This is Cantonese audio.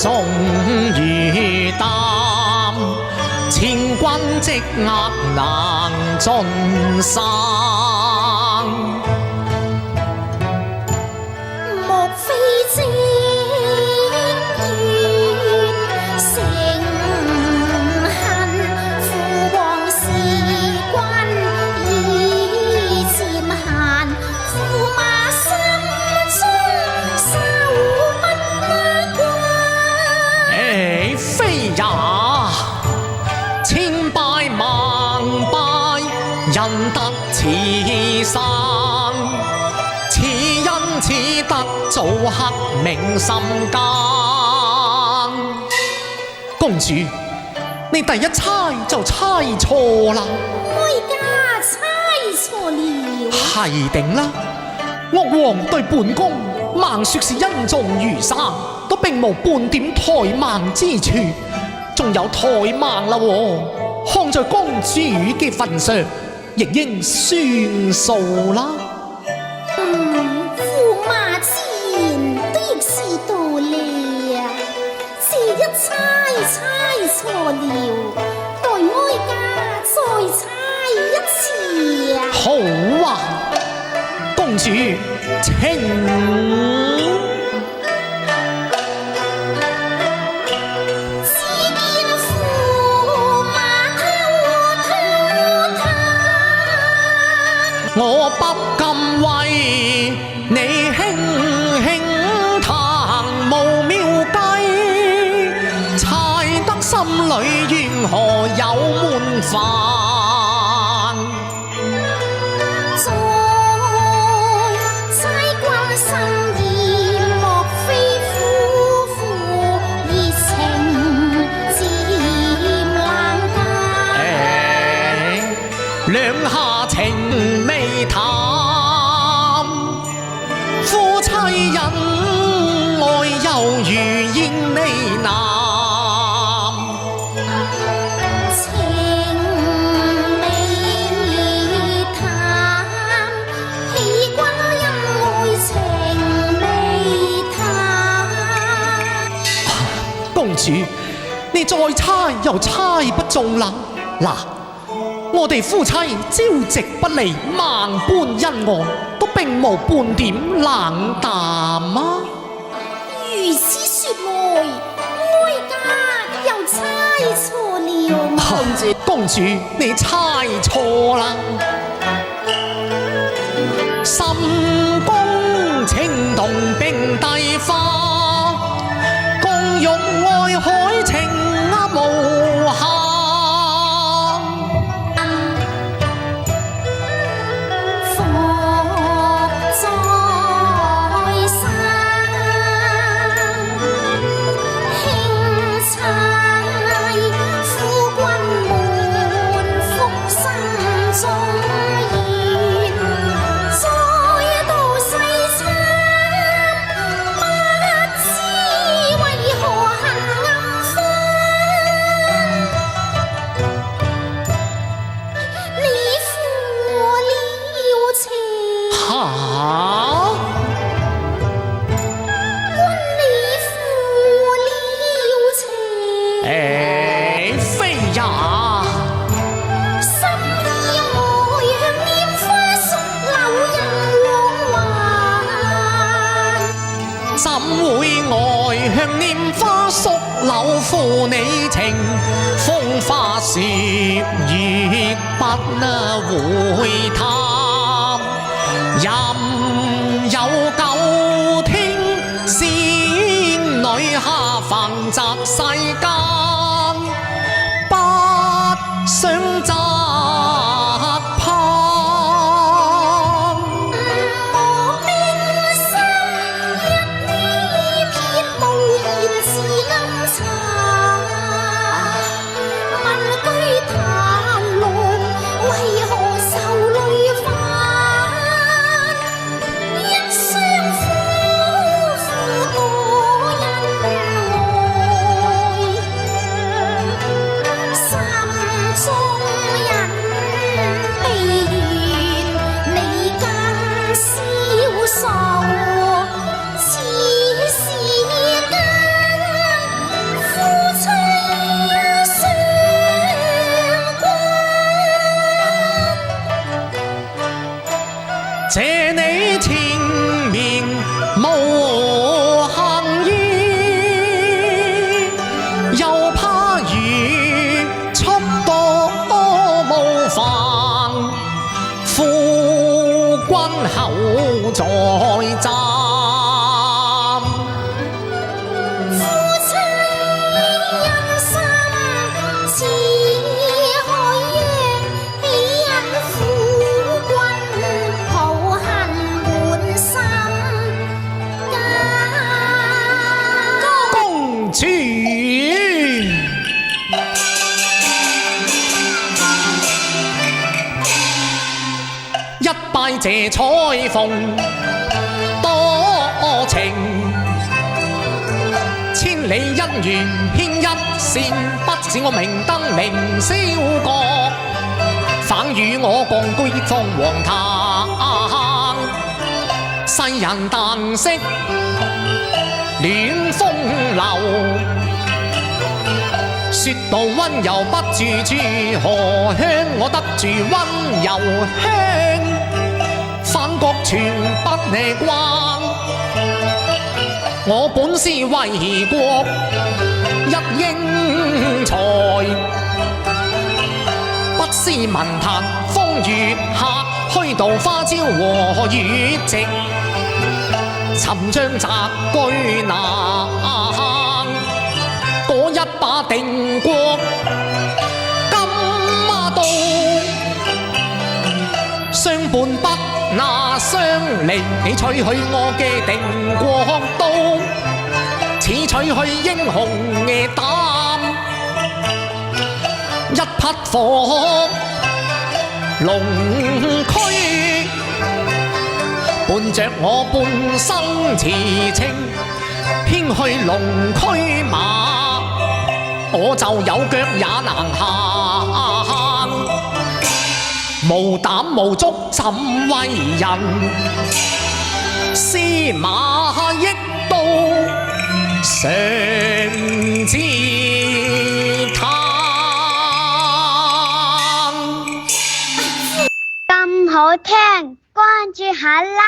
重如擔，千軍積壓能盡生。莫非正願成恨，父王事君已漸閒，駙馬心中愁不關。非也，千拜萬拜，仁德此生。此恩此德，早刻銘心間。公主，你第一猜就猜錯啦。哀家猜錯了。係定啦，岳王對本宮猛說是恩重如山，都並無半點怠慢之處，仲有怠慢啦喎，看在公主嘅份上，亦應算數啦。駙馬之言都亦是道理啊！這一猜錯了，待哀家再猜一次啊！好啊，公主請。我不禁為你輕輕彈無妙計，猜得心裏緣何有悶煩？再猜君心意，莫非夫婦熱情漸冷淡？兩下情未淡，夫妻恩愛猶如煙呢喃。情未淡，欺君恩愛情未淡。公主，你再猜又猜不中啦！嗱，我哋夫妻朝夕不離，萬般恩愛，都並無半點冷淡啊！如此說來，哀家又猜錯了嘛？公主，你猜錯啦！深宮情動並蒂花，共浴愛海情無限。柳負你情，風花雪月不會淡。任有舊聽，仙女下凡擇世間，不想擇攀。我冰心一呢撇無言是暗茶，問居檀路，為何受淚翻？一雙夫婦多恩愛。後再戰。夫妻恩深似海洋，喜因夫君抱恨滿心間。公主一拜謝彩鳳多情，千里姻緣牽一線，不使我明燈明宵覺，反與我共居鳳凰壇，世人但識戀風流，說到溫柔不住處，何香我得住溫柔香，反覺全不呢關。我本是為國一英才，不思文壇風月客，虛度花朝和月夕，尋章摘居難。嗰一把定國金刀，相伴不那相離，你取去我嘅定國刀，似取去英雄嘅膽，一匹火龍驅，伴着我半生馳騁，偏去龍驅馬，我就有腳也能行，無膽無足怎為人？司馬益都常自嘆。咁好聽，關注下啦！